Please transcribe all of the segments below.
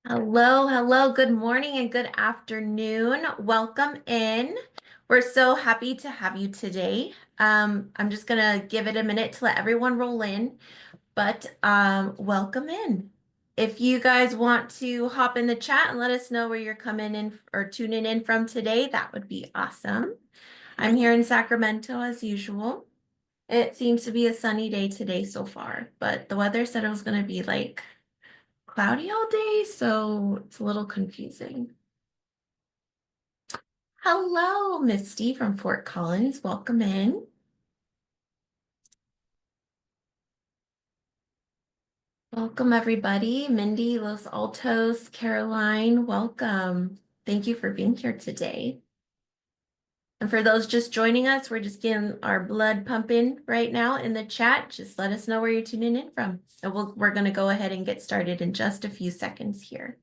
Hello, hello, good morning and good afternoon. Welcome in. We're so happy to have you today. I'm just gonna give it a minute to let everyone roll in, but welcome in. If you guys want to hop in the chat and let us know where you're coming in or tuning in from today, that would be awesome. I'm here in Sacramento as usual. It seems to be a sunny day today so far, but the weather said it was gonna be like cloudy all day, so it's a little confusing. Hello, Misty from Fort Collins. Welcome in. Welcome, everybody. Mindy, Los Altos, Caroline, welcome. Thank you for being here today. And for those just joining us, we're just getting our blood pumping right now in the chat. Just let us know where you're tuning in from. And we're going to go ahead and get started in just a few seconds here.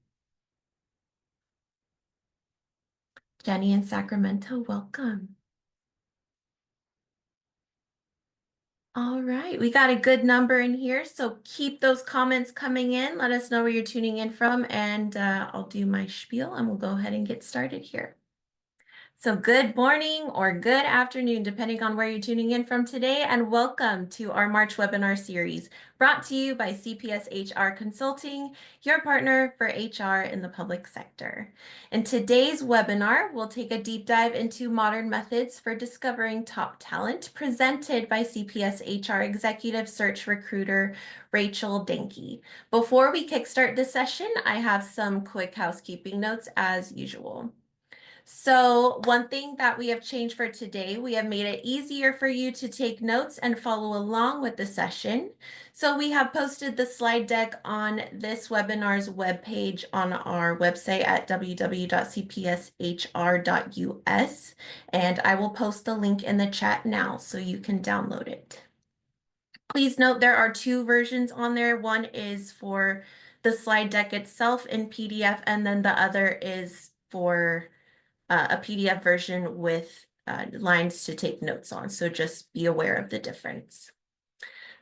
Jenny in Sacramento, welcome. All right, we got a good number in here, so keep those comments coming in. Let us know where you're tuning in from, and I'll do my spiel, and we'll go ahead and get started here. So good morning or good afternoon, depending on where you're tuning in from today, and welcome to our March webinar series, brought to you by CPS HR Consulting, your partner for HR in the public sector. In today's webinar, we'll take a deep dive into modern methods for discovering top talent, presented by CPS HR Executive Search Recruiter, Rachael Danke. Before we kickstart this session, I have some quick housekeeping notes as usual. So one thing that we have changed for today, we have made it easier for you to take notes and follow along with the session. So we have posted the slide deck on this webinar's webpage on our website at www.cpshr.us, and I will post the link in the chat now so you can download it. Please note there are two versions on there. One is for the slide deck itself in PDF, and then the other is for a PDF version with lines to take notes on, so just be aware of the difference.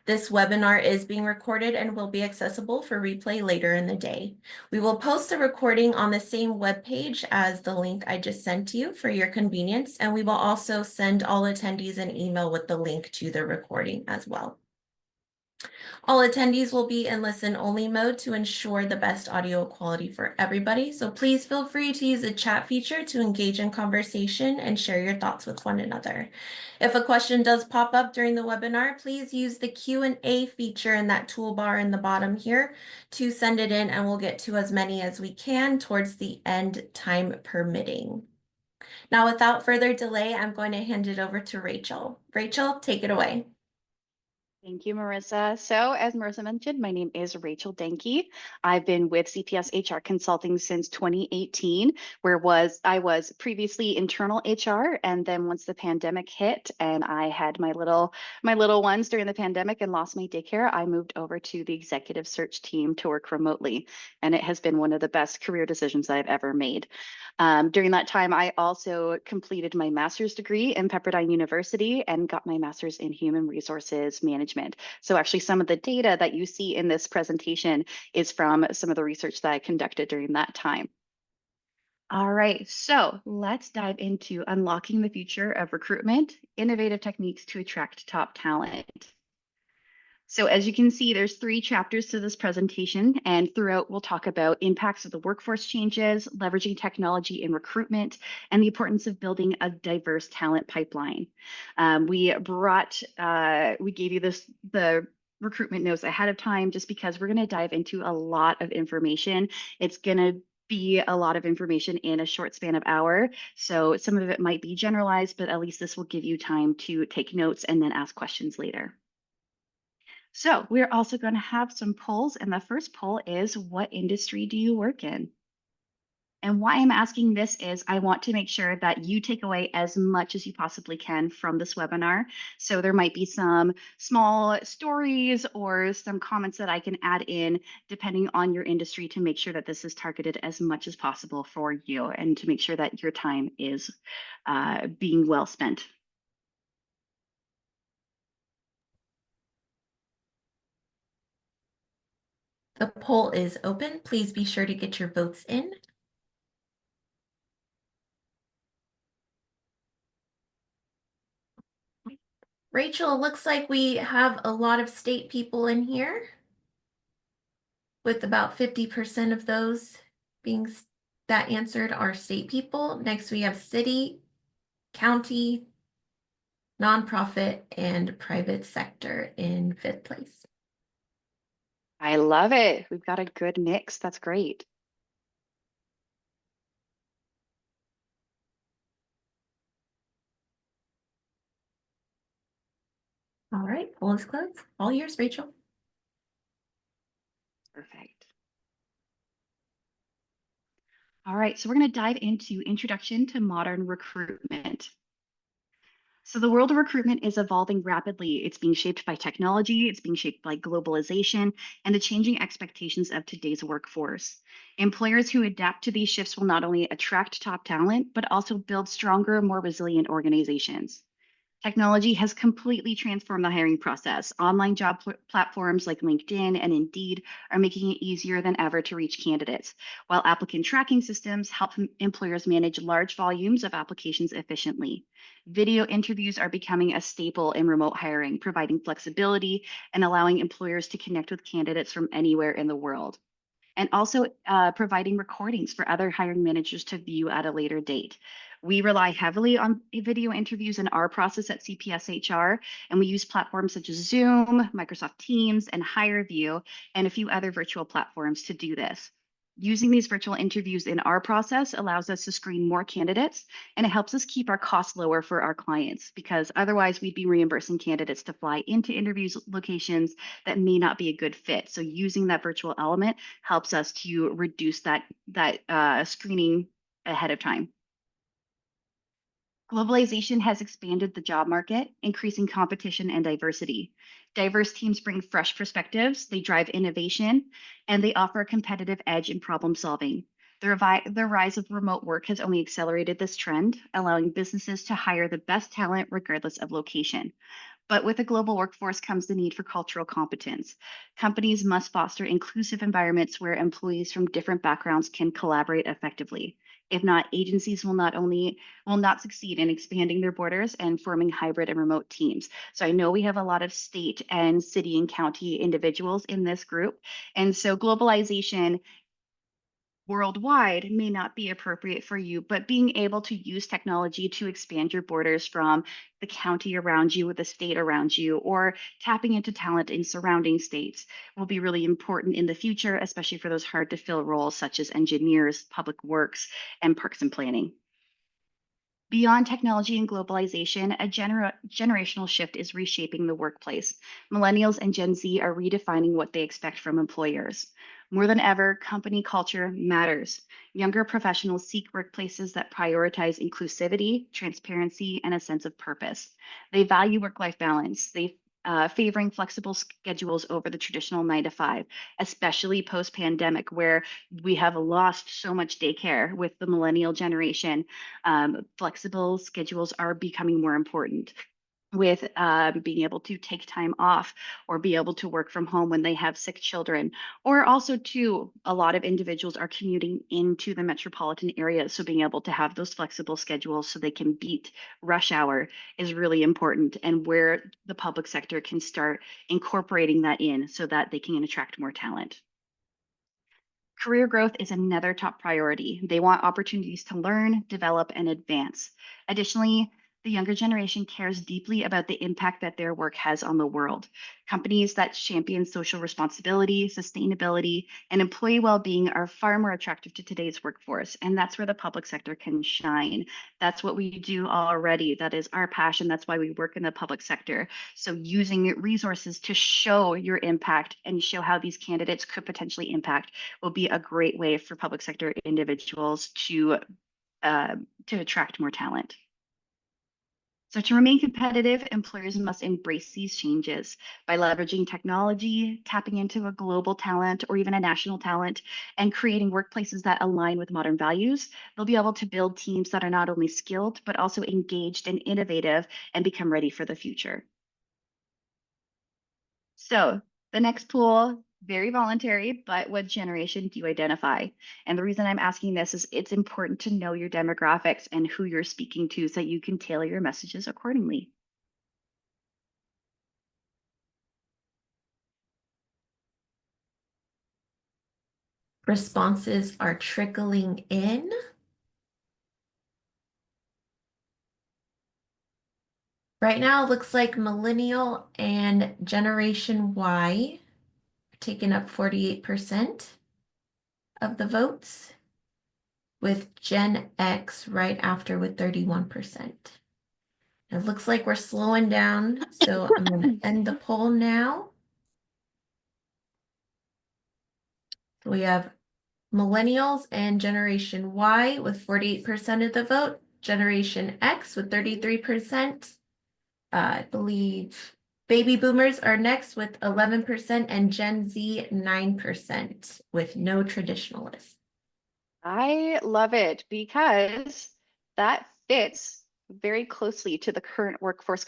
This webinar is being recorded and will be accessible for replay later in the day. We will post the recording on the same webpage as the link I just sent you for your convenience, and we will also send all attendees an email with the link to the recording as well. All attendees will be in listen-only mode to ensure the best audio quality for everybody. So please feel free to use the chat feature to engage in conversation and share your thoughts with one another. If a question does pop up during the webinar, please use the Q&A feature in that toolbar in the bottom here to send it in, and we'll get to as many as we can towards the end, time permitting. Now, without further delay, I'm going to hand it over to Rachael. Rachael, take it away. Thank you, Marissa. So as Marissa mentioned, my name is Rachael Danke. I've been with CPS HR Consulting since 2018, where I was previously internal HR, and then once the pandemic hit and I had my little ones during the pandemic and lost my daycare, I moved over to the executive search team to work remotely, and it has been one of the best career decisions I've ever made. During that time, I also completed my master's degree in Pepperdine University and got my master's in human resources management. So actually some of the data that you see in this presentation is from some of the research that I conducted during that time. All right, so let's dive into unlocking the future of recruitment, innovative techniques to attract top talent. So as you can see, there's 3 chapters to this presentation, and throughout we'll talk about impacts of the workforce changes, leveraging technology in recruitment, and the importance of building a diverse talent pipeline. We gave you the recruitment notes ahead of time just because we're going to dive into a lot of information. It's going to be a lot of information in a short span of hour. So some of it might be generalized, but at least this will give you time to take notes and then ask questions later. So we're also going to have some polls, and the first poll is, what industry do you work in? And why I'm asking this is I want to make sure that you take away as much as you possibly can from this webinar. So there might be some small stories or some comments that I can add in depending on your industry to make sure that this is targeted as much as possible for you and to make sure that your time is being well spent. The poll is open. Please be sure to get your votes in. Rachel, looks like we have a lot of state people in here, with about 50% of those that answered are state people. Next, we have city, county, nonprofit, and private sector in 5th place. I love it. We've got a good mix. That's great. All right, poll is closed. All yours, Rachel. Perfect. All right, so we're going to dive into Introduction to Modern Recruitment. So the world of recruitment is evolving rapidly. It's being shaped by technology, it's being shaped by globalization, and the changing expectations of today's workforce. Employers who adapt to these shifts will not only attract top talent, but also build stronger, more resilient organizations. Technology has completely transformed the hiring process. Online job platforms like LinkedIn and Indeed are making it easier than ever to reach candidates, while applicant tracking systems help employers manage large volumes of applications efficiently. Video interviews are becoming a staple in remote hiring, providing flexibility and allowing employers to connect with candidates from anywhere in the world, and also providing recordings for other hiring managers to view at a later date. We rely heavily on video interviews in our process at CPS HR, and we use platforms such as Zoom, Microsoft Teams, and HireView, and a few other virtual platforms to do this. Using these virtual interviews in our process allows us to screen more candidates, and it helps us keep our costs lower for our clients, because otherwise we'd be reimbursing candidates to fly into interviews locations that may not be a good fit. So using that virtual element helps us to reduce that screening ahead of time. Globalization has expanded the job market, increasing competition and diversity. Diverse teams bring fresh perspectives, they drive innovation, and they offer a competitive edge in problem solving. The rise of remote work has only accelerated this trend, allowing businesses to hire the best talent regardless of location. But with a global workforce comes the need for cultural competence. Companies must foster inclusive environments where employees from different backgrounds can collaborate effectively. If not, agencies will not succeed in expanding their borders and forming hybrid and remote teams. So I know we have a lot of state and city and county individuals in this group. And so globalization worldwide may not be appropriate for you, but being able to use technology to expand your borders from the county around you or the state around you, or tapping into talent in surrounding states will be really important in the future, especially for those hard to fill roles such as engineers, public works, and parks and planning. Beyond technology and globalization, a generational shift is reshaping the workplace. Millennials and Gen Z are redefining what they expect from employers. More than ever, company culture matters. Younger professionals seek workplaces that prioritize inclusivity, transparency, and a sense of purpose. They value work-life balance. They favoring flexible schedules over the traditional 9 to 5, especially post-pandemic, where we have lost so much daycare with the millennial generation. Flexible schedules are becoming more important, with being able to take time off or be able to work from home when they have sick children. Or also, too, a lot of individuals are commuting into the metropolitan area. So being able to have those flexible schedules so they can beat rush hour is really important, and where the public sector can start incorporating that in so that they can attract more talent. Career growth is another top priority. They want opportunities to learn, develop, and advance. Additionally, the younger generation cares deeply about the impact that their work has on the world. Companies that champion social responsibility, sustainability, and employee well-being are far more attractive to today's workforce, and that's where the public sector can shine. That's what we do already. That is our passion. That's why we work in the public sector. So using resources to show your impact and show how these candidates could potentially impact will be a great way for public sector individuals to attract more talent. So to remain competitive, employers must embrace these changes by leveraging technology, tapping into a global talent or even a national talent, and creating workplaces that align with modern values. They'll be able to build teams that are not only skilled, but also engaged and innovative and become ready for the future. So the next pool Very voluntary, but what generation do you identify? And the reason I'm asking this is it's important to know your demographics and who you're speaking to so you can tailor your messages accordingly. Responses are trickling in. Right now, it looks like Millennial and Generation Y are taking up 48% of the votes, with Gen X right after with 31%. It looks like we're slowing down, so I'm going to end the poll now. So we have Millennials and Generation Y with 48% of the vote, Generation X with 33%. I believe Baby Boomers are next with 11% and Gen Z 9% with no traditionalists. I love it because that fits very closely to the current workforce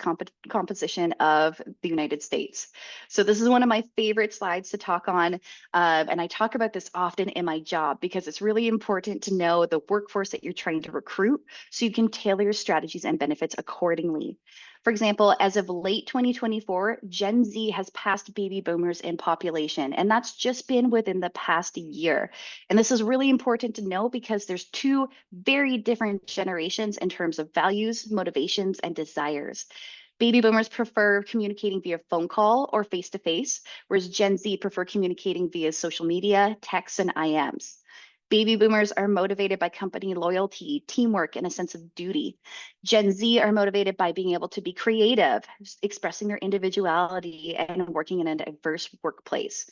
composition of the United States. So this is one of my favorite slides to talk on. And I talk about this often in my job because it's really important to know the workforce that you're trying to recruit so you can tailor your strategies and benefits accordingly. For example, as of late 2024, Gen Z has passed baby boomers in population, and that's just been within the past year. And this is really important to know because there's two very different generations in terms of values, motivations, and desires. Baby boomers prefer communicating via phone call or face to face, whereas Gen Z prefer communicating via social media, texts, and IMs. Baby boomers are motivated by company loyalty, teamwork, and a sense of duty. Gen Z are motivated by being able to be creative, expressing their individuality, and working in a diverse workplace.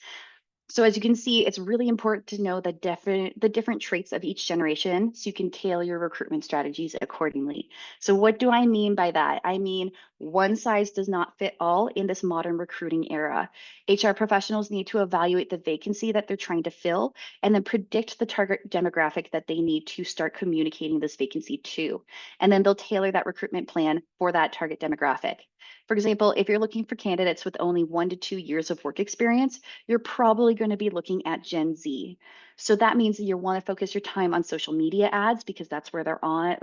So as you can see, it's really important to know the different traits of each generation so you can tailor your recruitment strategies accordingly. So what do I mean by that? I mean, one size does not fit all in this modern recruiting era. HR professionals need to evaluate the vacancy that they're trying to fill and then predict the target demographic that they need to start communicating this vacancy to. And then they'll tailor that recruitment plan for that target demographic. For example, if you're looking for candidates with only 1 to 2 years of work experience, you're probably going to be looking at Gen Z. So that means that you want to focus your time on social media ads because that's where they're on,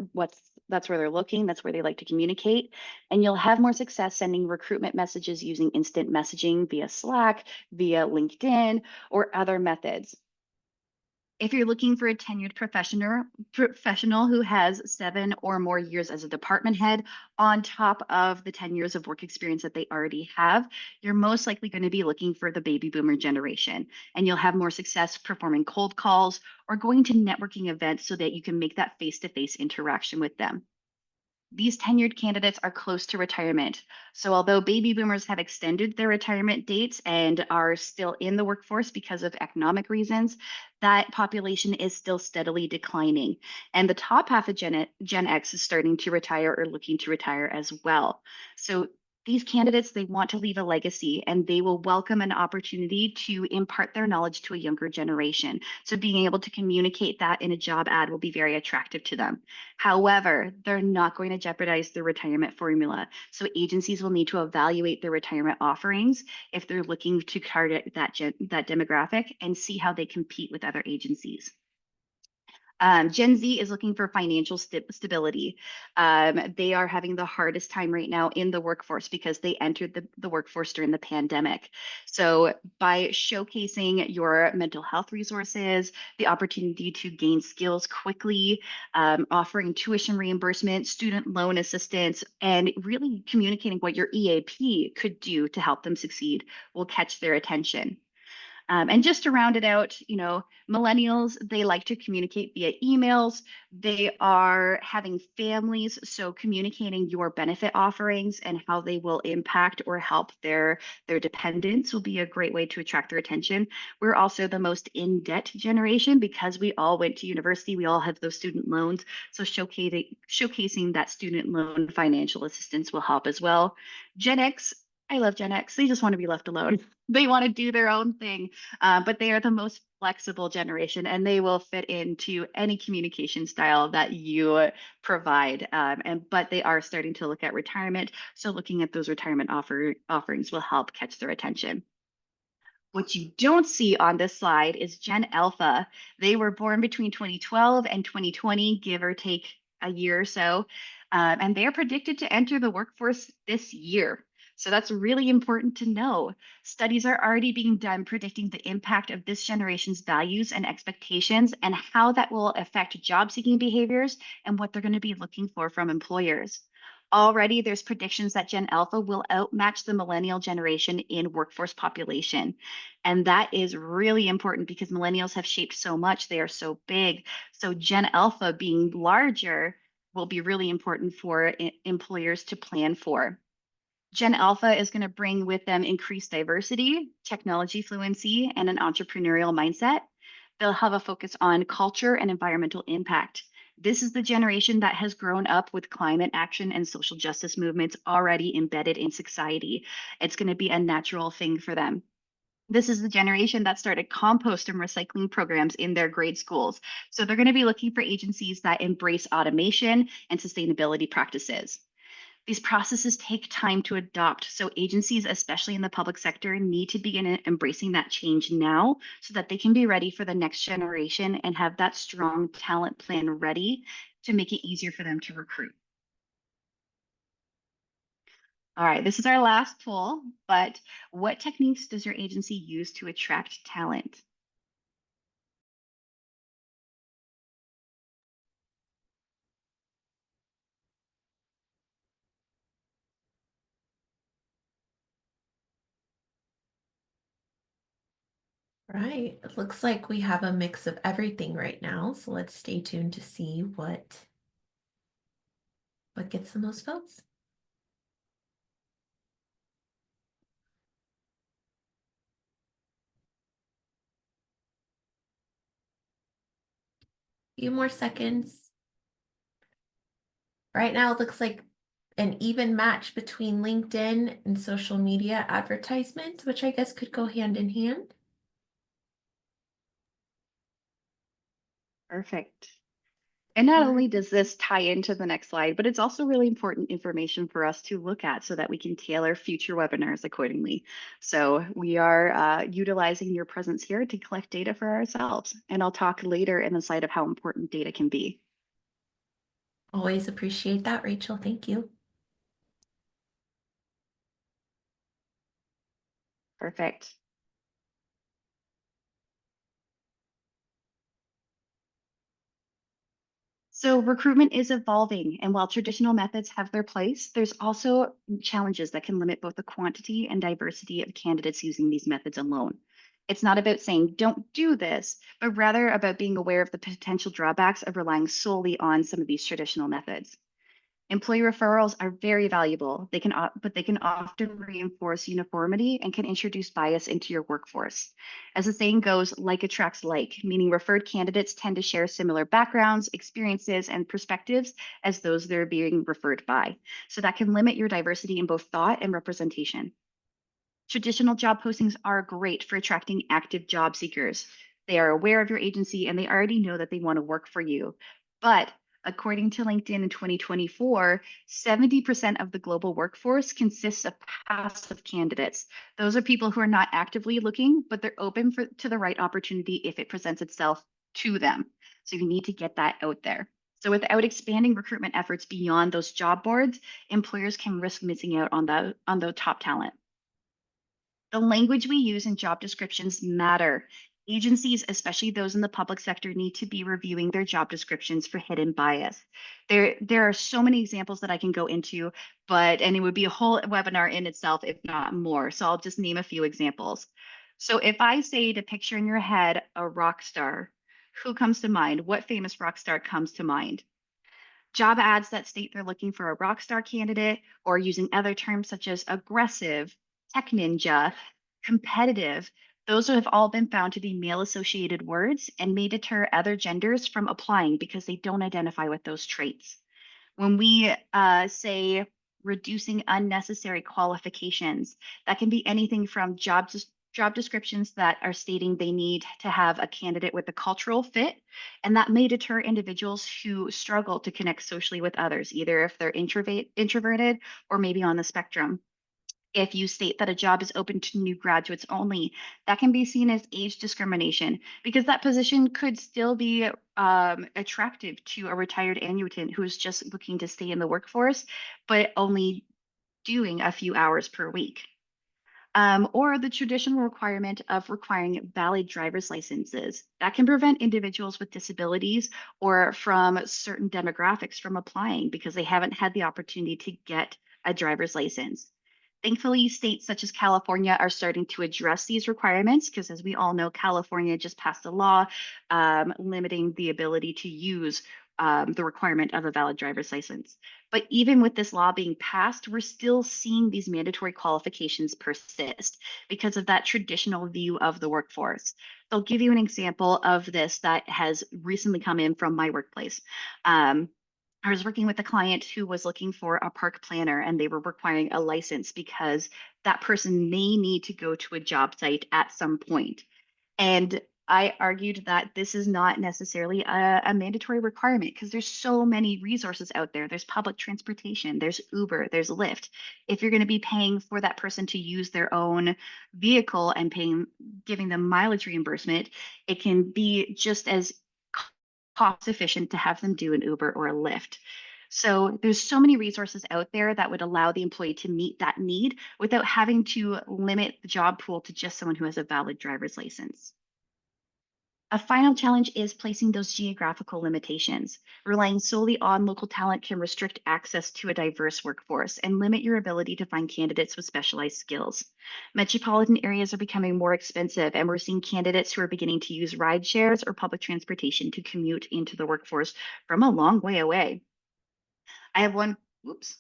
that's where they're looking, that's where they like to communicate. And you'll have more success sending recruitment messages using instant messaging via Slack, via LinkedIn, or other methods. If you're looking for a tenured professional who has 7 or more years as a department head on top of the 10 years of work experience that they already have, you're most likely going to be looking for the baby boomer generation. And you'll have more success performing cold calls or going to networking events so that you can make that face-to-face interaction with them. These tenured candidates are close to retirement. So, although baby boomers have extended their retirement dates and are still in the workforce because of economic reasons, that population is still steadily declining. And the top half of Gen X is starting to retire or looking to retire as well. So, these candidates, they want to leave a legacy and they will welcome an opportunity to impart their knowledge to a younger generation. So, being able to communicate that in a job ad will be very attractive to them. However, they're not going to jeopardize their retirement formula. So agencies will need to evaluate their retirement offerings if they're looking to target that demographic and see how they compete with other agencies. Gen Z is looking for financial stability. They are having the hardest time right now in the workforce because they entered the workforce during the pandemic. So, by showcasing your mental health resources, the opportunity to gain skills quickly, offering tuition reimbursement, student loan assistance, and really communicating what your EAP could do to help them succeed will catch their attention. And just to round it out, millennials, they like to communicate via emails. They are having families, so communicating your benefit offerings and how they will impact or help their dependents will be a great way to attract their attention. We're also the most in-debt generation because we all went to university. We all have those student loans. So showcasing that student loan financial assistance will help as well. Gen X, I love Gen X. They just want to be left alone. They want to do their own thing, but they are the most flexible generation and they will fit into any communication style that you provide. But they are starting to look at retirement. So looking at those retirement offerings will help catch their attention. What you don't see on this slide is Gen Alpha. They were born between 2012 and 2020, give or take a year or so. And they are predicted to enter the workforce this year. So that's really important to know. Studies are already being done predicting the impact of this generation's values and expectations and how that will affect job seeking behaviors and what they're going to be looking for from employers. Already, there's predictions that Gen Alpha will outmatch the millennial generation in workforce population. And that is really important because millennials have shaped so much. They are so big. So Gen Alpha being larger will be really important for employers to plan for. Gen Alpha is going to bring with them increased diversity, technology fluency, and an entrepreneurial mindset. They'll have a focus on culture and environmental impact. This is the generation that has grown up with climate action and social justice movements already embedded in society. It's going to be a natural thing for them. This is the generation that started compost and recycling programs in their grade schools. So they're going to be looking for agencies that embrace automation and sustainability practices. These processes take time to adopt. So agencies, especially in the public sector, need to begin embracing that change now so that they can be ready for the next generation and have that strong talent plan ready to make it easier for them to recruit. All right, this is our last poll, but what techniques does your agency use to attract talent? Right. It looks like we have a mix of everything right now. So let's stay tuned to see what gets the most votes. Few more seconds. Right now, it looks like an even match between LinkedIn and social media advertisements, which I guess could go hand in hand. Perfect. And not All right. only does this tie into the next slide, but it's also really important information for us to look at so that we can tailor future webinars accordingly. So we are utilizing your presence here to collect data for ourselves. And I'll talk later in the slide of how important data can be. Always appreciate that, Rachel. Thank you. Perfect. So recruitment is evolving, and while traditional methods have their place, there's also challenges that can limit both the quantity and diversity of candidates using these methods alone. It's not about saying don't do this, but rather about being aware of the potential drawbacks of relying solely on some of these traditional methods. Employee referrals are very valuable. But they can often reinforce uniformity and can introduce bias into your workforce. As the saying goes, like attracts like, meaning referred candidates tend to share similar backgrounds, experiences, and perspectives as those they're being referred by. So that can limit your diversity in both thought and representation. Traditional job postings are great for attracting active job seekers. They are aware of your agency and they already know that they want to work for you. But according to LinkedIn in 2024, 70% of the global workforce consists of passive candidates. Those are people who are not actively looking, but they're open to the right opportunity if it presents itself to them. So you need to get that out there. So without expanding recruitment efforts beyond those job boards, employers can risk missing out on the top talent. The language we use in job descriptions matter. Agencies, especially those in the public sector, need to be reviewing their job descriptions for hidden bias. There are so many examples that I can go into, and it would be a whole webinar in itself, if not more. So I'll just name a few examples. So if I say to picture in your head a rock star, who comes to mind? What famous rock star comes to mind? Job ads that state they're looking for a rock star candidate or using other terms such as aggressive, tech ninja, competitive, those have all been found to be male associated words and may deter other genders from applying because they don't identify with those traits. When we say reducing unnecessary qualifications, that can be anything from job descriptions that are stating they need to have a candidate with a cultural fit, and that may deter individuals who struggle to connect socially with others, either if they're introverted or maybe on the spectrum. If you state that a job is open to new graduates only, that can be seen as age discrimination because that position could still be attractive to a retired annuitant who is just looking to stay in the workforce, but only doing a few hours per week. Or the traditional requirement of requiring valid driver's licenses. That can prevent individuals with disabilities or from certain demographics from applying because they haven't had the opportunity to get a driver's license. Thankfully, states such as California are starting to address these requirements because, as we all know, California just passed a law limiting the ability to use the requirement of a valid driver's license. But even with this law being passed, we're still seeing these mandatory qualifications persist because of that traditional view of the workforce. So I'll give you an example of this that has recently come in from my workplace. I was working with a client who was looking for a park planner and they were requiring a license because that person may need to go to a job site at some point. And I argued that this is not necessarily a mandatory requirement because there's so many resources out there. There's public transportation, there's Uber, there's Lyft. If you're going to be paying for that person to use their own vehicle and giving them mileage reimbursement, it can be just as cost efficient to have them do an Uber or a Lyft. So there's so many resources out there that would allow the employee to meet that need without having to limit the job pool to just someone who has a valid driver's license. A final challenge is placing those geographical limitations. Relying solely on local talent can restrict access to a diverse workforce and limit your ability to find candidates with specialized skills. Metropolitan areas are becoming more expensive, and we're seeing candidates who are beginning to use ride shares or public transportation to commute into the workforce from a long way away. I have one, oops,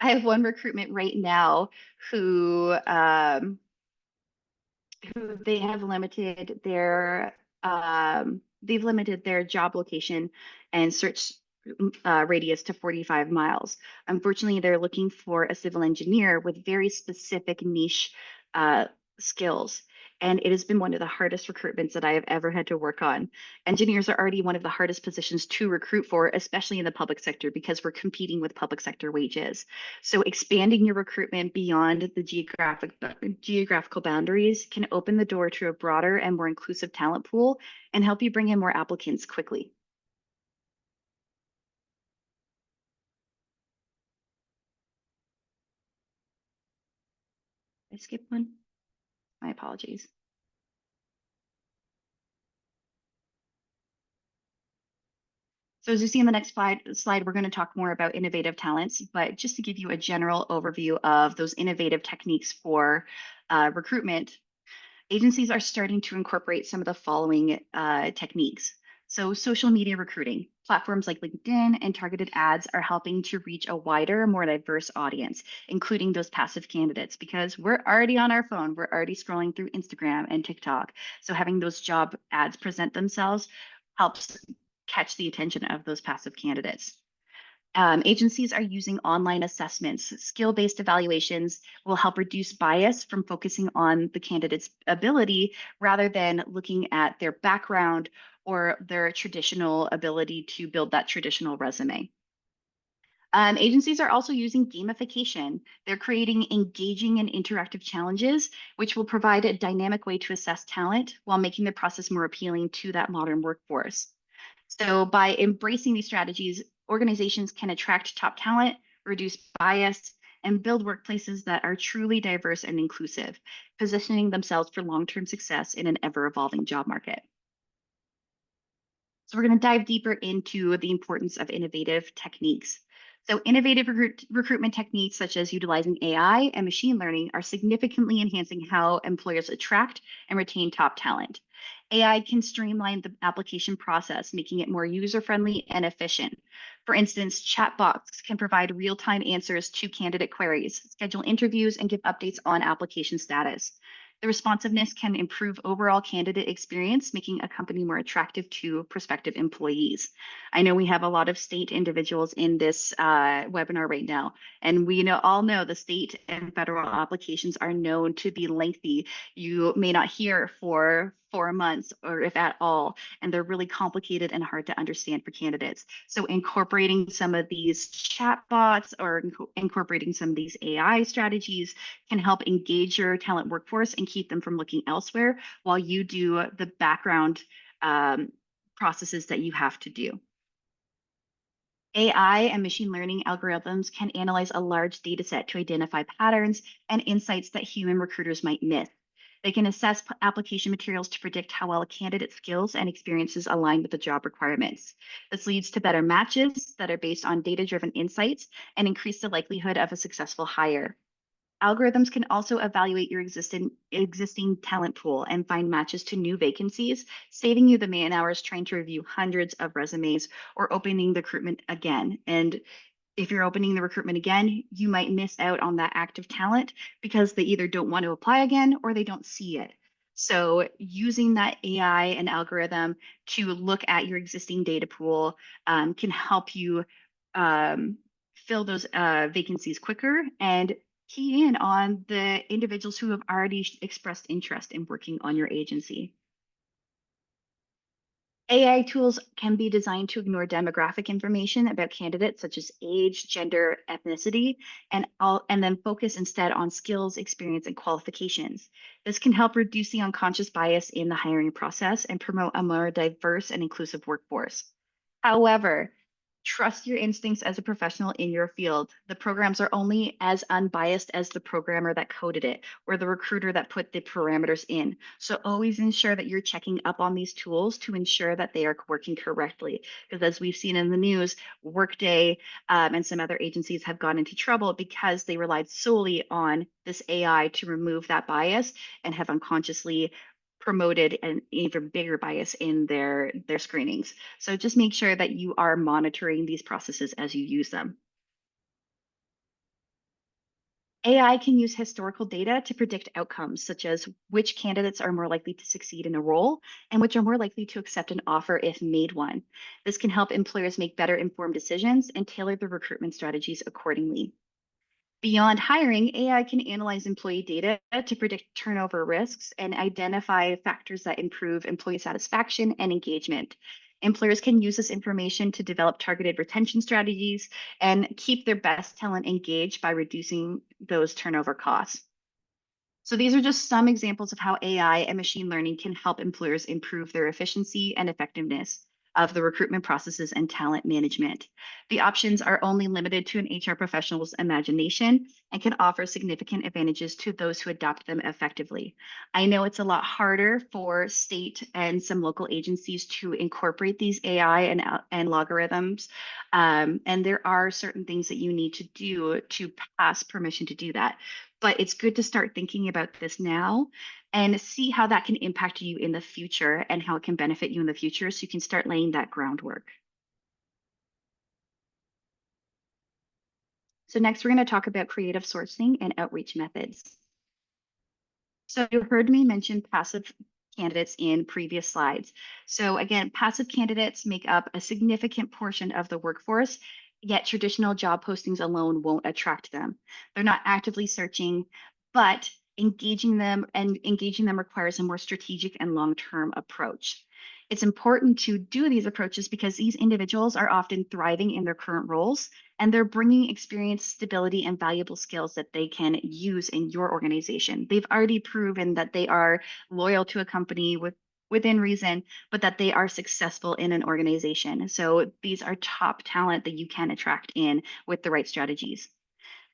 I have one recruitment right now who they have limited their they've limited their job location and search radius to 45 miles. Unfortunately, they're looking for a civil engineer with very specific niche uh, skills. And it has been one of the hardest recruitments that I have ever had to work on. Engineers are already one of the hardest positions to recruit for, especially in the public sector, because we're competing with public sector wages. So expanding your recruitment beyond the geographical boundaries can open the door to a broader and more inclusive talent pool and help you bring in more applicants quickly. I skipped one. My apologies. So as you see in the next slide, we're going to talk more about innovative talents, but just to give you a general overview of those innovative techniques for recruitment, agencies are starting to incorporate some of the following techniques. So social media recruiting, platforms like LinkedIn and targeted ads are helping to reach a wider, more diverse audience, including those passive candidates, because we're already on our phone, we're already scrolling through Instagram and TikTok. So having those job ads present themselves helps catch the attention of those passive candidates. Agencies are using online assessments. Skill-based evaluations will help reduce bias from focusing on the candidate's ability rather than looking at their background or their traditional ability to build that traditional resume. Agencies are also using gamification. They're creating engaging and interactive challenges, which will provide a dynamic way to assess talent while making the process more appealing to that modern workforce. So by embracing these strategies, organizations can attract top talent, reduce bias, and build workplaces that are truly diverse and inclusive, positioning themselves for long-term success in an ever-evolving job market. So we're going to dive deeper into the importance of innovative techniques. So innovative recruitment techniques such as utilizing AI and machine learning are significantly enhancing how employers attract and retain top talent. AI can streamline the application process, making it more user-friendly and efficient. For instance, chatbots can provide real-time answers to candidate queries, schedule interviews, and give updates on application status. The responsiveness can improve overall candidate experience, making a company more attractive to prospective employees. I know we have a lot of state individuals in this webinar right now, and we all know the state and federal applications are known to be lengthy. You may not hear for 4 months, or if at all, and they're really complicated and hard to understand for candidates. So incorporating some of these chatbots or incorporating some of these AI strategies can help engage your talent workforce and keep them from looking elsewhere while you do the background processes that you have to do. AI and machine learning algorithms can analyze a large data set to identify patterns and insights that human recruiters might miss. They can assess application materials to predict how well a candidate's skills and experiences align with the job requirements. This leads to better matches that are based on data-driven insights and increase the likelihood of a successful hire. Algorithms can also evaluate your existing talent pool and find matches to new vacancies, saving you the man hours trying to review hundreds of resumes or opening the recruitment again. And if you're opening the recruitment again, you might miss out on that active talent because they either don't want to apply again or they don't see it. So using that AI and algorithm to look at your existing data pool can help you um, fill those vacancies quicker and key in on the individuals who have already expressed interest in working on your agency. AI tools can be designed to ignore demographic information about candidates such as age, gender, ethnicity, and then focus instead on skills, experience, and qualifications. This can help reduce the unconscious bias in the hiring process and promote a more diverse and inclusive workforce. However, trust your instincts as a professional in your field. The programs are only as unbiased as the programmer that coded it or the recruiter that put the parameters in. So always ensure that you're checking up on these tools to ensure that they are working correctly. Because as we've seen in the news, Workday and some other agencies have gone into trouble because they relied solely on this AI to remove that bias and have unconsciously promoted an even bigger bias in their screenings. So just make sure that you are monitoring these processes as you use them. AI can use historical data to predict outcomes, such as which candidates are more likely to succeed in a role and which are more likely to accept an offer if made one. This can help employers make better informed decisions and tailor their recruitment strategies accordingly. Beyond hiring, AI can analyze employee data to predict turnover risks and identify factors that improve employee satisfaction and engagement. Employers can use this information to develop targeted retention strategies and keep their best talent engaged by reducing those turnover costs. So these are just some examples of how AI and machine learning can help employers improve their efficiency and effectiveness of the recruitment processes and talent management. The options are only limited to an HR professional's imagination and can offer significant advantages to those who adopt them effectively. I know it's a lot harder for state and some local agencies to incorporate these AI and logarithms, and there are certain things that you need to do to pass permission to do that. But it's good to start thinking about this now and see how that can impact you in the future and how it can benefit you in the future so you can start laying that groundwork. So next, we're going to talk about creative sourcing and outreach methods. So you heard me mention passive candidates in previous slides. So again, passive candidates make up a significant portion of the workforce, yet traditional job postings alone won't attract them. They're not actively searching, but engaging them requires a more strategic and long-term approach. It's important to do these approaches because these individuals are often thriving in their current roles and they're bringing experience, stability, and valuable skills that they can use in your organization. They've already proven that they are loyal to a company within reason, but that they are successful in an organization. So these are top talent that you can attract in with the right strategies.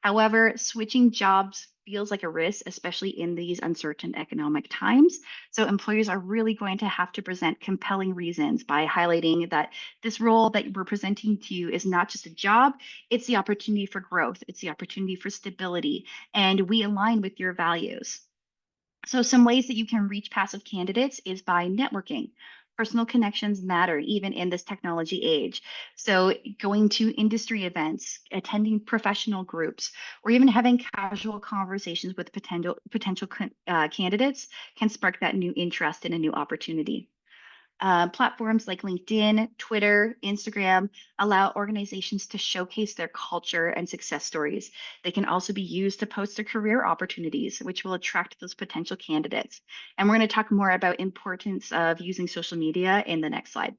However, switching jobs feels like a risk, especially in these uncertain economic times. So employers are really going to have to present compelling reasons by highlighting that this role that we're presenting to you is not just a job, it's the opportunity for growth, it's the opportunity for stability, and we align with your values. So some ways that you can reach passive candidates is by networking. Personal connections matter even in this technology age. So going to industry events, attending professional groups, or even having casual conversations with potential candidates can spark that new interest in a new opportunity. Platforms like LinkedIn, Twitter, Instagram allow organizations to showcase their culture and success stories. They can also be used to post their career opportunities, which will attract those potential candidates. And we're going to talk more about importance of using social media in the next slide.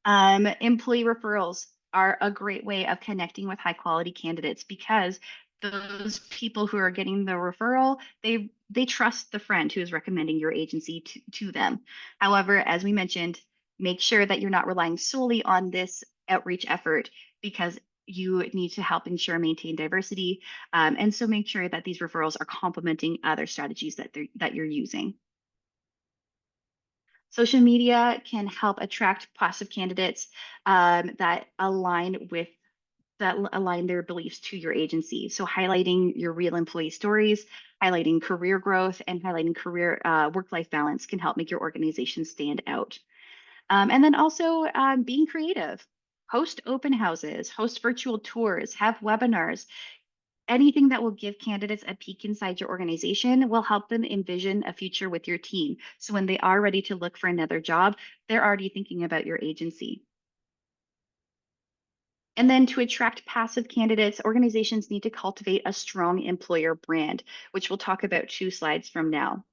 Employee referrals are a great way of connecting with high quality candidates because those people who are getting the referral, they trust the friend who is recommending your agency to them. However, as we mentioned, make sure that you're not relying solely on this outreach effort because you need to help ensure maintain diversity. And so make sure that these referrals are complementing other strategies that you're using. Social media can help attract passive candidates that align their beliefs to your agency. So highlighting your real employee stories, highlighting career growth, and highlighting career work-life balance can help make your organization stand out. And then also being creative. Host open houses, host virtual tours, have webinars. Anything that will give candidates a peek inside your organization will help them envision a future with your team. So when they are ready to look for another job, they're already thinking about your agency. And then to attract passive candidates, organizations need to cultivate a strong employer brand, which we'll talk about 2 slides from now.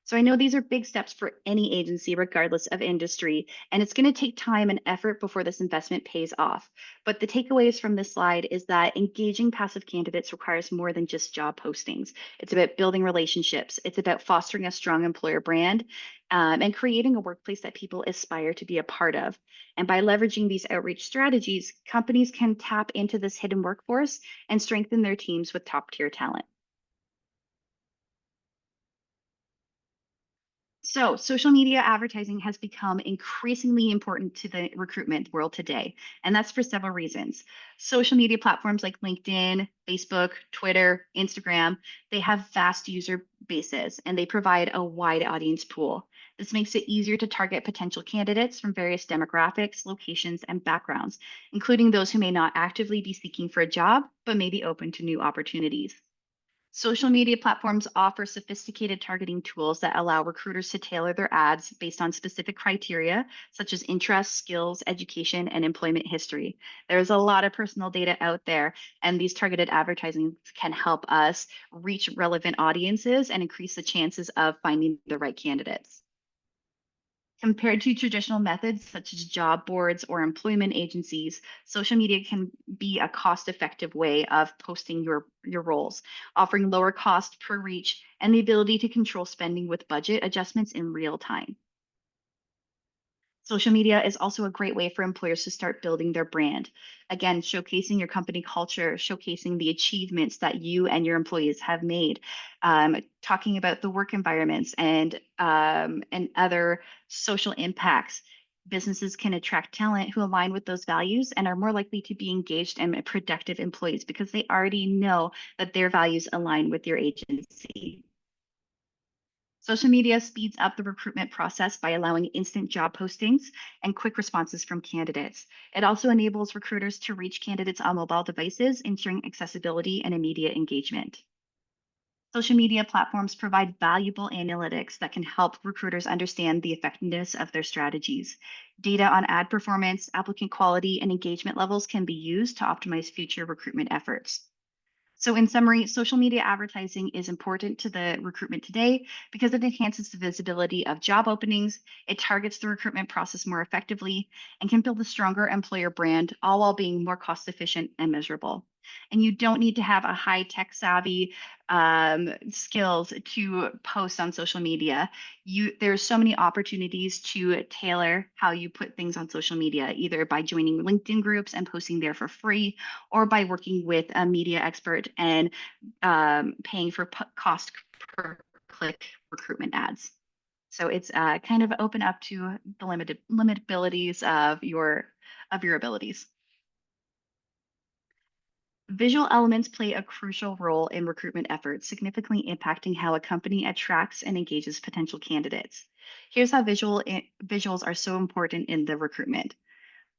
So I know these are big steps for any agency, regardless of industry, and it's going to take time and effort before this investment pays off. But the takeaways from this slide is that engaging passive candidates requires more than just job postings. It's about building relationships. It's about fostering a strong employer brand and creating a workplace that people aspire to be a part of. And by leveraging these outreach strategies, companies can tap into this hidden workforce and strengthen their teams with top tier talent. So, social media advertising has become increasingly important to the recruitment world today, and that's for several reasons. Social media platforms like LinkedIn, Facebook, Twitter, Instagram, they have vast user bases and they provide a wide audience pool. This makes it easier to target potential candidates from various demographics, locations, and backgrounds, including those who may not actively be seeking for a job, but may be open to new opportunities. Social media platforms offer sophisticated targeting tools that allow recruiters to tailor their ads based on specific criteria, such as interests, skills, education, and employment history. There's a lot of personal data out there, and these targeted advertising can help us reach relevant audiences and increase the chances of finding the right candidates. Compared to traditional methods such as job boards or employment agencies, social media can be a cost-effective way of posting your roles, offering lower cost per reach and the ability to control spending with budget adjustments in real time. Social media is also a great way for employers to start building their brand. Again, showcasing your company culture, showcasing the achievements that you and your employees have made, talking about the work environments and other social impacts. Businesses can attract talent who align with those values and are more likely to be engaged and productive employees because they already know that their values align with your agency. Social media speeds up the recruitment process by allowing instant job postings and quick responses from candidates. It also enables recruiters to reach candidates on mobile devices, ensuring accessibility and immediate engagement. Social media platforms provide valuable analytics that can help recruiters understand the effectiveness of their strategies. Data on ad performance, applicant quality, and engagement levels can be used to optimize future recruitment efforts. So, in summary, social media advertising is important to the recruitment today because it enhances the visibility of job openings, it targets the recruitment process more effectively, and can build a stronger employer brand, all while being more cost efficient and measurable. And you don't need to have a high tech savvy skills to post on social media. There's so many opportunities to tailor how you put things on social media, either by joining LinkedIn groups and posting there for free, or by working with a media expert and paying for cost per click recruitment ads. So it's kind of open up to the limitabilities of your abilities. Visual elements play a crucial role in recruitment efforts, significantly impacting how a company attracts and engages potential candidates. Here's how visuals are so important in the recruitment.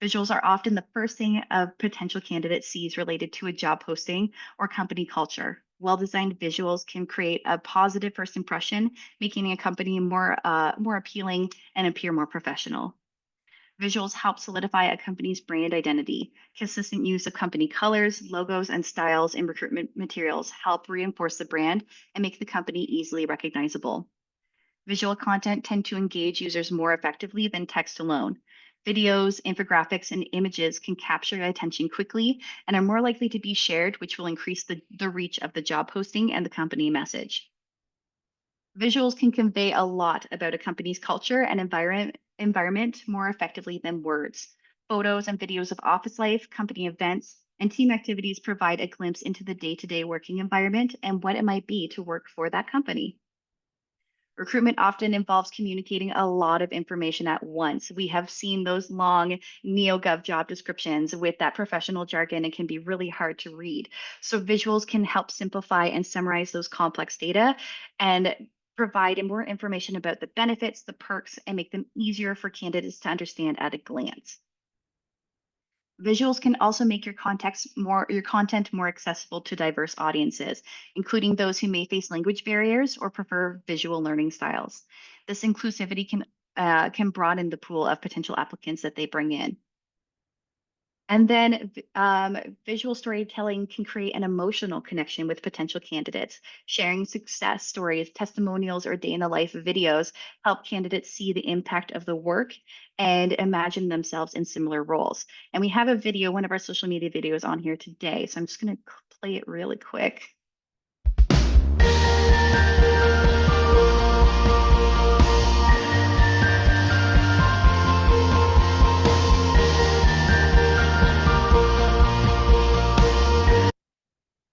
Visuals are often the first thing a potential candidate sees related to a job posting or company culture. Well-designed visuals can create a positive first impression, making a company more appealing and appear more professional. Visuals help solidify a company's brand identity. Consistent use of company colors, logos, and styles in recruitment materials help reinforce the brand and make the company easily recognizable. Visual content tend to engage users more effectively than text alone. Videos, infographics, and images can capture attention quickly and are more likely to be shared, which will increase the reach of the job posting and the company message. Visuals can convey a lot about a company's culture and environment more effectively than words. Photos and videos of office life, company events, and team activities provide a glimpse into the day to day working environment and what it might be to work for that company. Recruitment often involves communicating a lot of information at once. We have seen those long NeoGov job descriptions with that professional jargon. It can be really hard to read. So visuals can help simplify and summarize those complex data and provide more information about the benefits, the perks, and make them easier for candidates to understand at a glance. Visuals can also make your content more accessible to diverse audiences, including those who may face language barriers or prefer visual learning styles. This inclusivity can broaden the pool of potential applicants that they bring in. And then visual storytelling can create an emotional connection with potential candidates. Sharing success stories, testimonials, or day in the life videos help candidates see the impact of the work and imagine themselves in similar roles. And we have a video, one of our social media videos on here today. So I'm just going to play it really quick.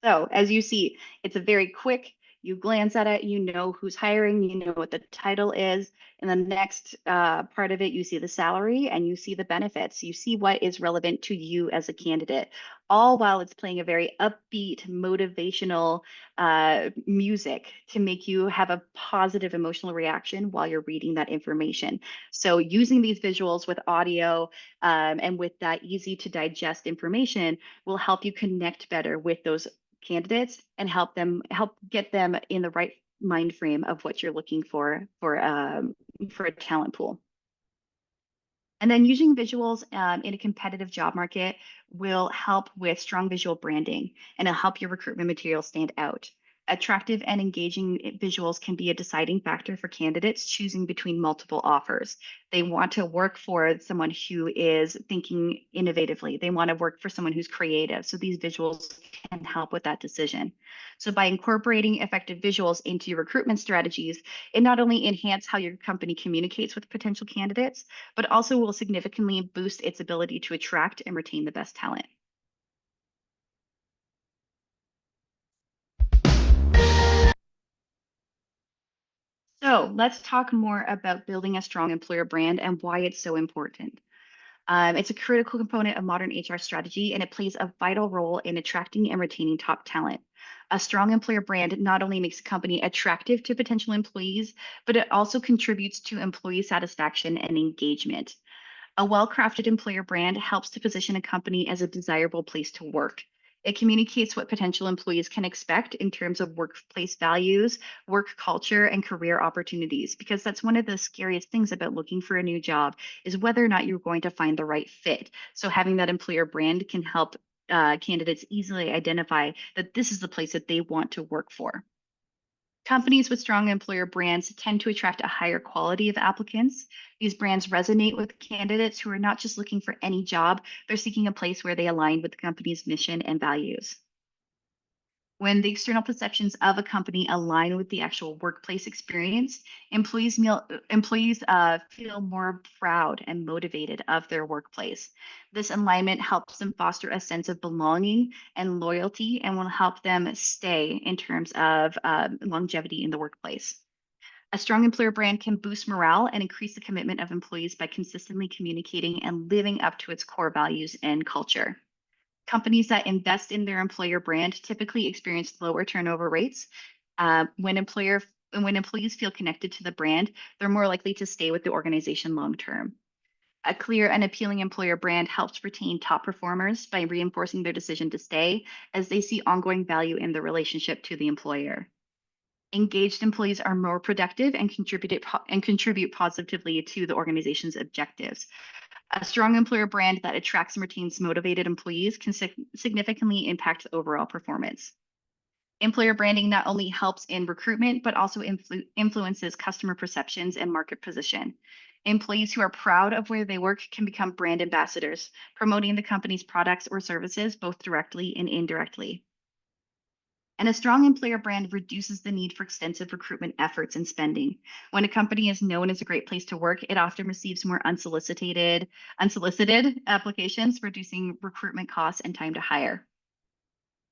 So as you see, it's a very quick, you glance at it, you know who's hiring, you know what the title is. And the next part of it, you see the salary and you see the benefits. You see what is relevant to you as a candidate, all while it's playing a very upbeat, motivational music to make you have a positive emotional reaction while you're reading that information. So using these visuals with audio and with that easy to digest information will help you connect better with those candidates and help get them in the right mind frame of what you're looking for a talent pool. And then using visuals in a competitive job market will help with strong visual branding and it'll help your recruitment material stand out. Attractive and engaging visuals can be a deciding factor for candidates choosing between multiple offers. They want to work for someone who is thinking innovatively. They want to work for someone who's creative. So these visuals can help with that decision. So by incorporating effective visuals into your recruitment strategies, it not only enhances how your company communicates with potential candidates, but also will significantly boost its ability to attract and retain the best talent. So let's talk more about building a strong employer brand and why it's so important. It's a critical component of modern HR strategy, and it plays a vital role in attracting and retaining top talent. A strong employer brand not only makes a company attractive to potential employees, but it also contributes to employee satisfaction and engagement. A well crafted employer brand helps to position a company as a desirable place to work. It communicates what potential employees can expect in terms of workplace values, work culture, and career opportunities, because that's one of the scariest things about looking for a new job is whether or not you're going to find the right fit. So having that employer brand can help candidates easily identify that this is the place that they want to work for. Companies with strong employer brands tend to attract a higher quality of applicants. These brands resonate with candidates who are not just looking for any job, they're seeking a place where they align with the company's mission and values. When the external perceptions of a company align with the actual workplace experience, employees feel more proud and motivated of their workplace. This alignment helps them foster a sense of belonging and loyalty and will help them stay in terms of longevity in the workplace. A strong employer brand can boost morale and increase the commitment of employees by consistently communicating and living up to its core values and culture. Companies that invest in their employer brand typically experience lower turnover rates. When employees feel connected to the brand, they're more likely to stay with the organization long term. A clear and appealing employer brand helps retain top performers by reinforcing their decision to stay as they see ongoing value in the relationship to the employer. Engaged employees are more productive and contribute positively to the organization's objectives. A strong employer brand that attracts and retains motivated employees can significantly impact overall performance. Employer branding not only helps in recruitment, but also influences customer perceptions and market position. Employees who are proud of where they work can become brand ambassadors, promoting the company's products or services both directly and indirectly. And a strong employer brand reduces the need for extensive recruitment efforts and spending. When a company is known as a great place to work, it often receives more unsolicited applications, reducing recruitment costs and time to hire.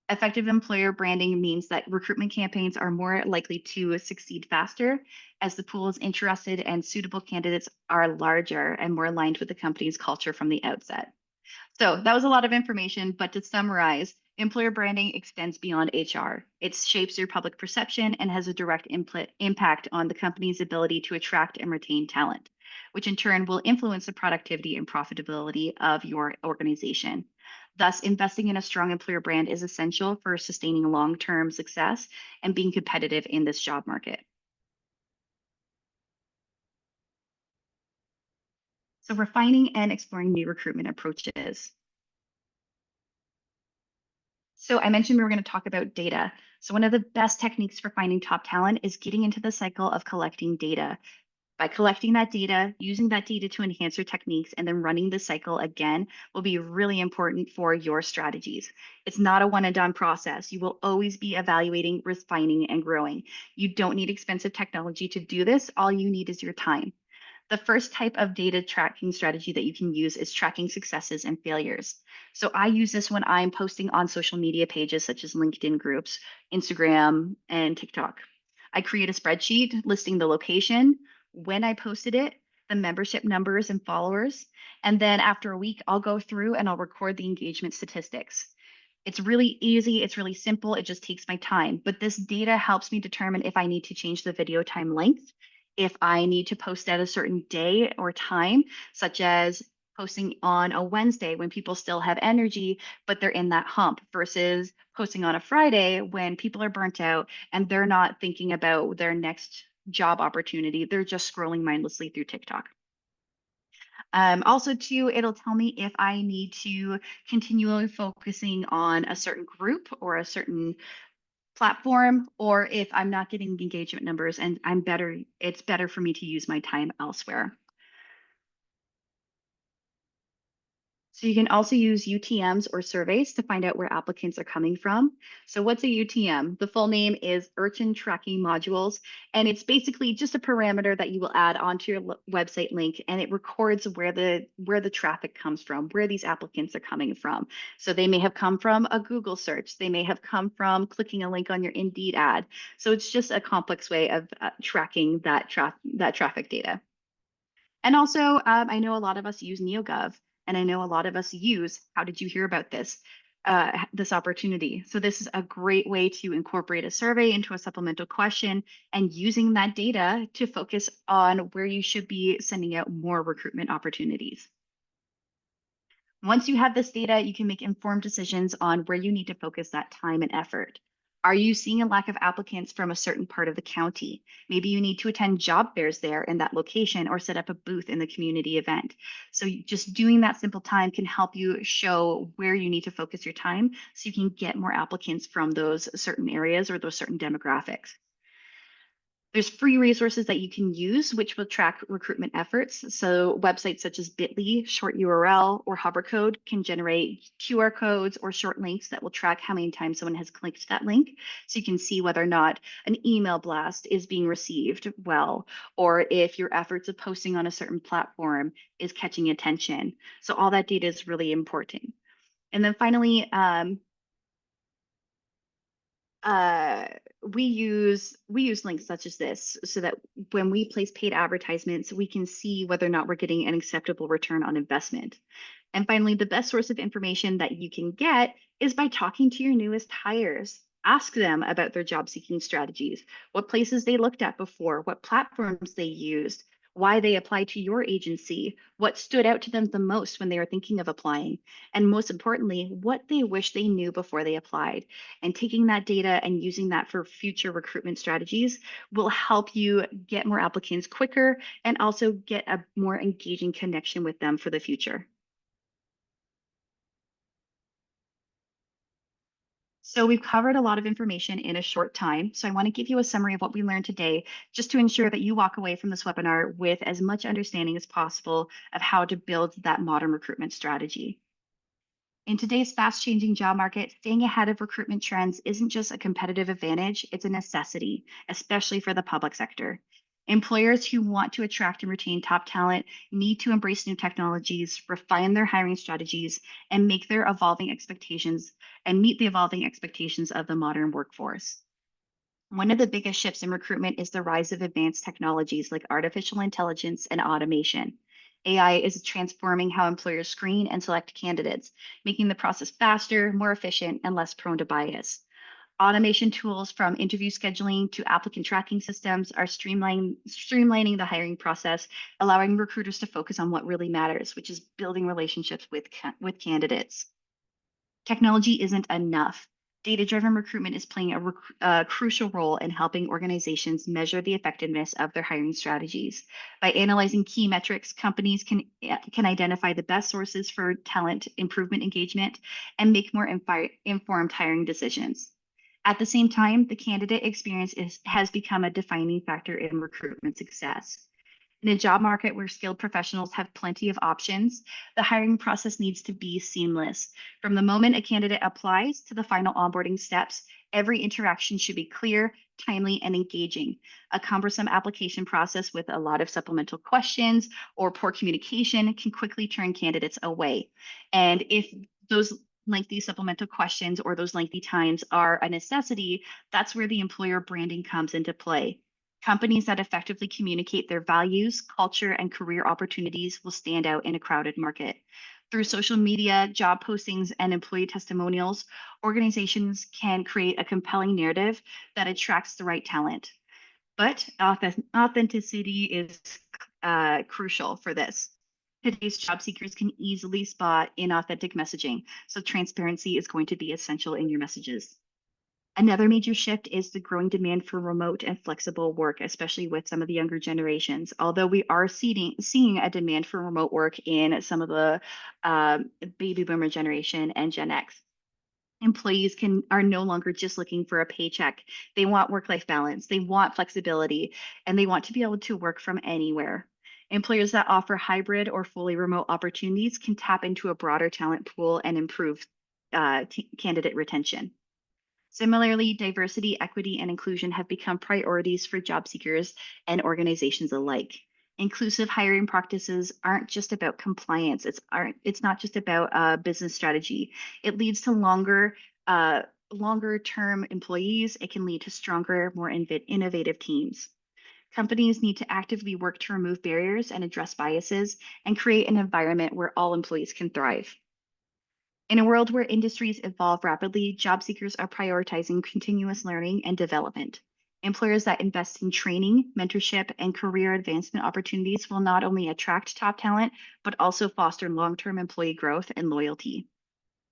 Effective employer branding means that recruitment campaigns are more likely to succeed faster as the pool is interested and suitable candidates are larger and more aligned with the company's culture from the outset. So that was a lot of information, but to summarize, employer branding extends beyond HR. It shapes your public perception and has a direct impact on the company's ability to attract and retain talent, which in turn will influence the productivity and profitability of your organization. Thus, investing in a strong employer brand is essential for sustaining long-term success and being competitive in this job market. So refining and exploring new recruitment approaches. So I mentioned we were going to talk about data. So one of the best techniques for finding top talent is getting into the cycle of collecting data. By collecting that data, using that data to enhance your techniques, and then running the cycle again will be really important for your strategies. It's not a one and done process. You will always be evaluating, refining, and growing. You don't need expensive technology to do this. All you need is your time. The first type of data tracking strategy that you can use is tracking successes and failures. So I use this when I'm posting on social media pages such as LinkedIn groups, Instagram, and TikTok. I create a spreadsheet listing the location, when I posted it, the membership numbers and followers, and then after a week, I'll go through and I'll record the engagement statistics. It's really easy, it's really simple, it just takes my time. But this data helps me determine if I need to change the video time length, if I need to post at a certain day or time, such as posting on a Wednesday when people still have energy, but they're in that hump, versus posting on a Friday when people are burnt out and they're not thinking about their next job opportunity. They're just scrolling mindlessly through TikTok. Also, too, it'll tell me if I need to continually focusing on a certain group or a certain platform, or if I'm not getting the engagement numbers and it's better for me to use my time elsewhere. So you can also use UTMs or surveys to find out where applicants are coming from. So what's a UTM? The full name is Urchin Tracking Modules, and it's basically just a parameter that you will add onto your website link, and it records where the traffic comes from, where these applicants are coming from. So they may have come from a Google search, they may have come from clicking a link on your Indeed ad. So it's just a complex way of tracking that traffic data. And also, I know a lot of us use NeoGov, and I know a lot of us use how did you hear about this opportunity. So this is a great way to incorporate a survey into a supplemental question and using that data to focus on where you should be sending out more recruitment opportunities. Once you have this data, you can make informed decisions on where you need to focus that time and effort. Are you seeing a lack of applicants from a certain part of the county? Maybe you need to attend job fairs there in that location or set up a booth in the community event. So just doing that simple time can help you show where you need to focus your time so you can get more applicants from those certain areas or those certain demographics. There's free resources that you can use, which will track recruitment efforts. So websites such as Bitly, short URL, or hovercode can generate QR codes or short links that will track how many times someone has clicked that link. So you can see whether or not an email blast is being received well, or if your efforts of posting on a certain platform is catching attention. So all that data is really important. And then finally, we use links such as this so that when we place paid advertisements, we can see whether or not we're getting an acceptable return on investment. And finally, the best source of information that you can get is by talking to your newest hires. Ask them about their job seeking strategies, what places they looked at before, what platforms they used, why they applied to your agency, what stood out to them the most when they were thinking of applying, and most importantly, what they wish they knew before they applied. And taking that data and using that for future recruitment strategies will help you get more applicants quicker and also get a more engaging connection with them for the future. So we've covered a lot of information in a short time. So I want to give you a summary of what we learned today, just to ensure that you walk away from this webinar with as much understanding as possible of how to build that modern recruitment strategy. In today's fast changing job market, staying ahead of recruitment trends isn't just a competitive advantage, it's a necessity, especially for the public sector. Employers who want to attract and retain top talent need to embrace new technologies, refine their hiring strategies, and make their evolving expectations and meet the evolving expectations of the modern workforce. One of the biggest shifts in recruitment is the rise of advanced technologies like artificial intelligence and automation. AI is transforming how employers screen and select candidates, making the process faster, more efficient, and less prone to bias. Automation tools from interview scheduling to applicant tracking systems are streamlining the hiring process, allowing recruiters to focus on what really matters, which is building relationships with candidates. Technology isn't enough. Data driven recruitment is playing a crucial role in helping organizations measure the effectiveness of their hiring strategies. By analyzing key metrics, companies can identify the best sources for talent improvement engagement and make more informed hiring decisions. At the same time, the candidate experience has become a defining factor in recruitment success. In a job market where skilled professionals have plenty of options, the hiring process needs to be seamless. From the moment a candidate applies to the final onboarding steps, every interaction should be clear, timely, and engaging. A cumbersome application process with a lot of supplemental questions or poor communication can quickly turn candidates away. And if those lengthy supplemental questions or those lengthy times are a necessity, that's where the employer branding comes into play. Companies that effectively communicate their values, culture, and career opportunities will stand out in a crowded market. Through social media, job postings, and employee testimonials, organizations can create a compelling narrative that attracts the right talent. But authenticity is crucial for this. Today's job seekers can easily spot inauthentic messaging, so transparency is going to be essential in your messages. Another major shift is the growing demand for remote and flexible work, especially with some of the younger generations. Although we are seeing a demand for remote work in some of the baby boomer generation and Gen X. Employees are no longer just looking for a paycheck. They want work-life balance, they want flexibility, and they want to be able to work from anywhere. Employers that offer hybrid or fully remote opportunities can tap into a broader talent pool and improve candidate retention. Similarly, diversity, equity, and inclusion have become priorities for job seekers and organizations alike. Inclusive hiring practices aren't just about compliance. It's not just about business strategy. It leads to longer term employees. It can lead to stronger, more innovative teams. Companies need to actively work to remove barriers and address biases and create an environment where all employees can thrive. In a world where industries evolve rapidly, job seekers are prioritizing continuous learning and development. Employers that invest in training, mentorship, and career advancement opportunities will not only attract top talent, but also foster long term employee growth and loyalty.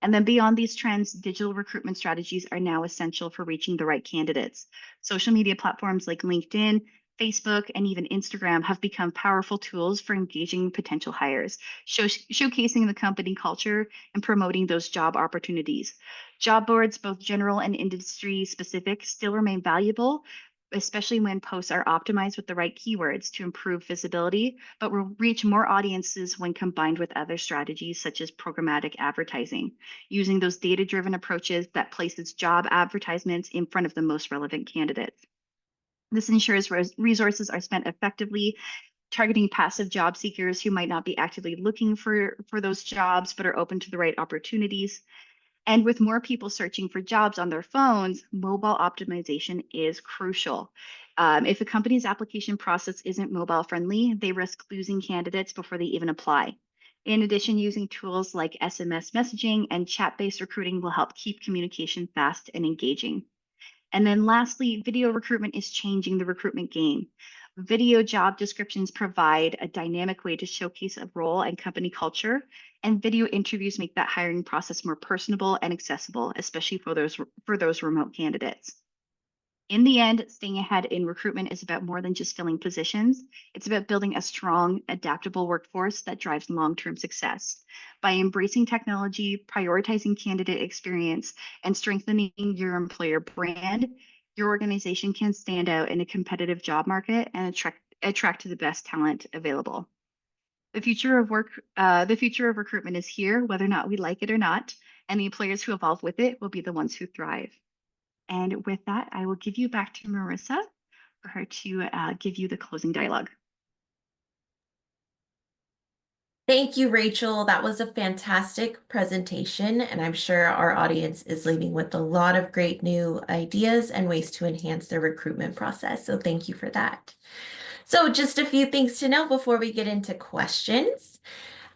And then beyond these trends, digital recruitment strategies are now essential for reaching the right candidates. Social media platforms like LinkedIn, Facebook, and even Instagram have become powerful tools for engaging potential hires, showcasing the company culture and promoting those job opportunities. Job boards, both general and industry specific, still remain valuable, especially when posts are optimized with the right keywords to improve visibility, but will reach more audiences when combined with other strategies such as programmatic advertising, using those data-driven approaches that places job advertisements in front of the most relevant candidates. This ensures resources are spent effectively, targeting passive job seekers who might not be actively looking for those jobs, but are open to the right opportunities. And with more people searching for jobs on their phones, mobile optimization is crucial. If a company's application process isn't mobile friendly, they risk losing candidates before they even apply. In addition, using tools like SMS messaging and chat based recruiting will help keep communication fast and engaging. And then lastly, video recruitment is changing the recruitment game. Video job descriptions provide a dynamic way to showcase a role and company culture, and video interviews make that hiring process more personable and accessible, especially for those remote candidates. In the end, staying ahead in recruitment is about more than just filling positions. It's about building a strong, adaptable workforce that drives long-term success. By embracing technology, prioritizing candidate experience, and strengthening your employer brand, your organization can stand out in a competitive job market and attract the best talent available. The future of recruitment is here, whether or not we like it or not, and the employers who evolve with it will be the ones who thrive. And with that, I will give you back to Marissa for her to give you the closing dialogue. Thank you, Rachel. That was a fantastic presentation, and I'm sure our audience is leaving with a lot of great new ideas and ways to enhance their recruitment process. So thank you for that. So just a few things to know before we get into questions.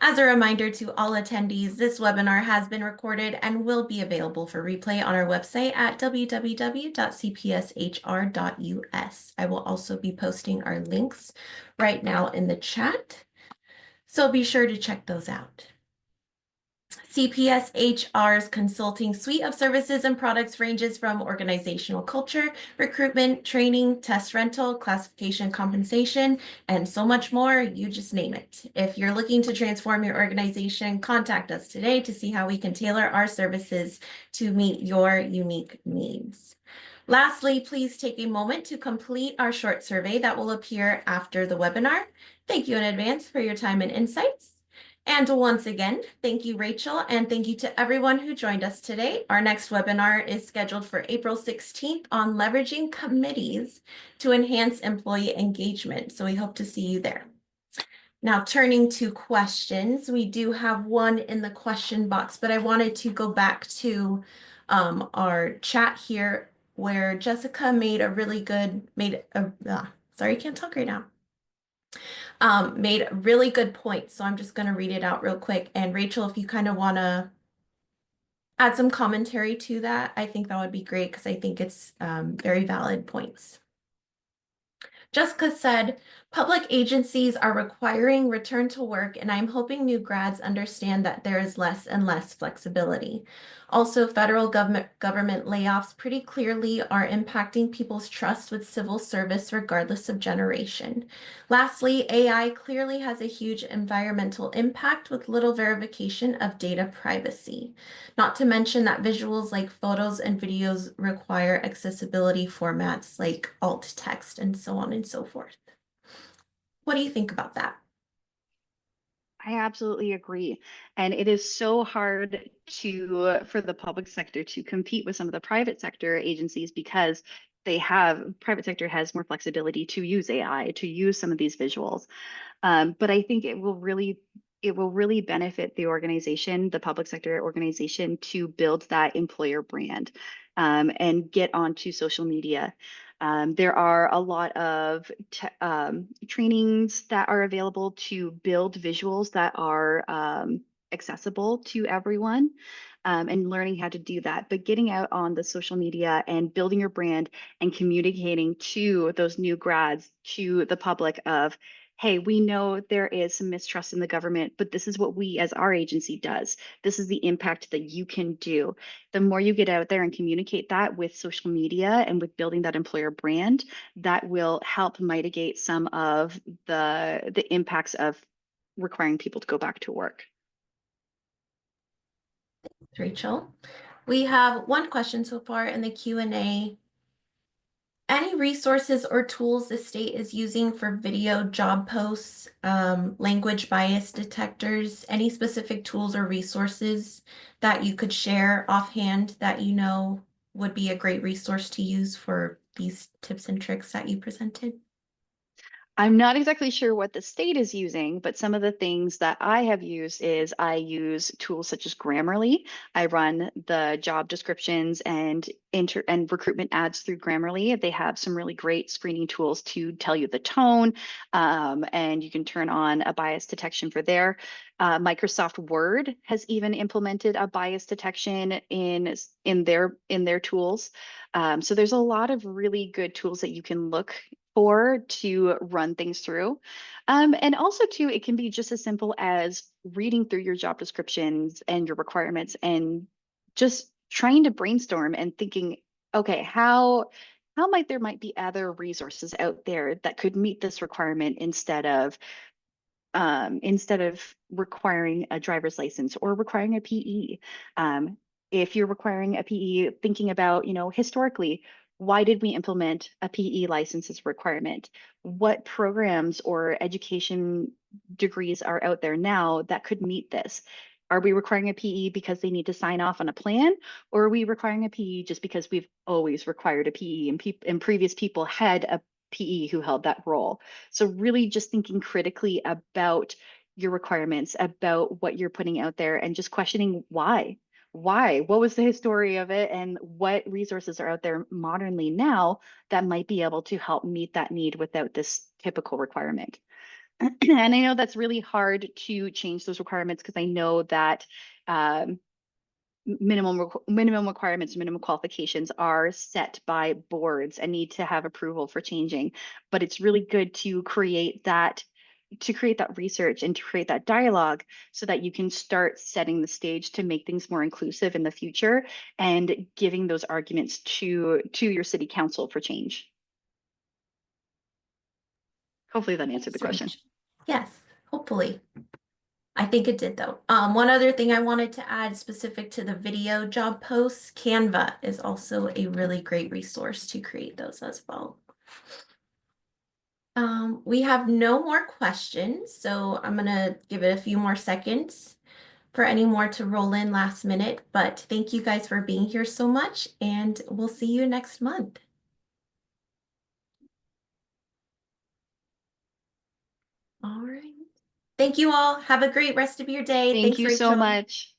As a reminder to all attendees, this webinar has been recorded and will be available for replay on our website at www.cpshr.us. I will also be posting our links right now in the chat, so be sure to check those out. CPS HR's consulting suite of services and products ranges from organizational culture, recruitment, training, test rental, classification, compensation, and so much more. You just name it. If you're looking to transform your organization, contact us today to see how we can tailor our services to meet your unique needs. Lastly, please take a moment to complete our short survey that will appear after the webinar. Thank you in advance for your time and insights. And once again, thank you, Rachel, and thank you to everyone who joined us today. Our next webinar is scheduled for April 16th on leveraging committees to enhance employee engagement. So we hope to see you there. Now, turning to questions, we do have one in the question box, but I wanted to go back to our chat here where Jessica made a really good, sorry, I can't talk right now. Made a really good point. So I'm just going to read it out real quick. And Rachel, if you kind of want to add some commentary to that, I think that would be great because I think it's very valid points. Jessica said, public agencies are requiring return to work, and I'm hoping new grads understand that there is less and less flexibility. Also, federal government layoffs pretty clearly are impacting people's trust with civil service regardless of generation. Lastly, AI clearly has a huge environmental impact with little verification of data privacy. Not to mention that visuals like photos and videos require accessibility formats like alt text and so on and so forth. What do you think about that? I absolutely agree. And it is so hard for the public sector to compete with some of the private sector agencies because private sector has more flexibility to use AI, to use some of these visuals. But I think it will really benefit the organization, the public sector organization, to build that employer brand and get onto social media. There are a lot of trainings that are available to build visuals that are accessible to everyone. And learning how to do that, but getting out on the social media and building your brand and communicating to those new grads, to the public of, hey, we know there is some mistrust in the government, but this is what we as our agency does. This is the impact that you can do. The more you get out there and communicate that with social media and with building that employer brand, that will help mitigate some of the impacts of requiring people to go back to work. Rachel, we have one question so far in the Q&A. Any resources or tools the state is using for video job posts, language bias detectors, any specific tools or resources that you could share offhand that you know would be a great resource to use for these tips and tricks that you presented? I'm not exactly sure what the state is using, but some of the things that I have used is I use tools such as Grammarly. I run the job descriptions and recruitment ads through Grammarly. They have some really great screening tools to tell you the tone, and you can turn on a bias detection for there. Microsoft Word has even implemented a bias detection in their tools. So there's a lot of really good tools that you can look for to run things through. And also too, it can be just as simple as reading through your job descriptions and your requirements and just trying to brainstorm and thinking, okay, how might be other resources out there that could meet this requirement instead of requiring a driver's license or requiring a PE. If you're requiring a PE, thinking about, historically, why did we implement a PE license as a requirement? What programs or education degrees are out there now that could meet this? Are we requiring a PE because they need to sign off on a plan, or are we requiring a PE just because we've always required a PE and previous people had a PE who held that role? So really just thinking critically about your requirements, about what you're putting out there, and just questioning why. Why? What was the history of it? And what resources are out there modernly now that might be able to help meet that need without this typical requirement? And I know that's really hard to change those requirements because I know that minimum requirements, minimum qualifications are set by boards and need to have approval for changing. But it's really good to create that research and to create that dialogue so that you can start setting the stage to make things more inclusive in the future and giving those arguments to your city council for change. Hopefully that answered the Thanks, question. Rach. Yes, hopefully. I think it did though. One other thing I wanted to add specific to the video job posts, Canva is also a really great resource to create those as well. We have no more questions, so I'm gonna give it a few more seconds for any more to roll in last minute, but thank you guys for being here so much, and we'll see you next month. All right. Thank you all. Have a great rest of your day. Thank Thanks, you so Rachel. much.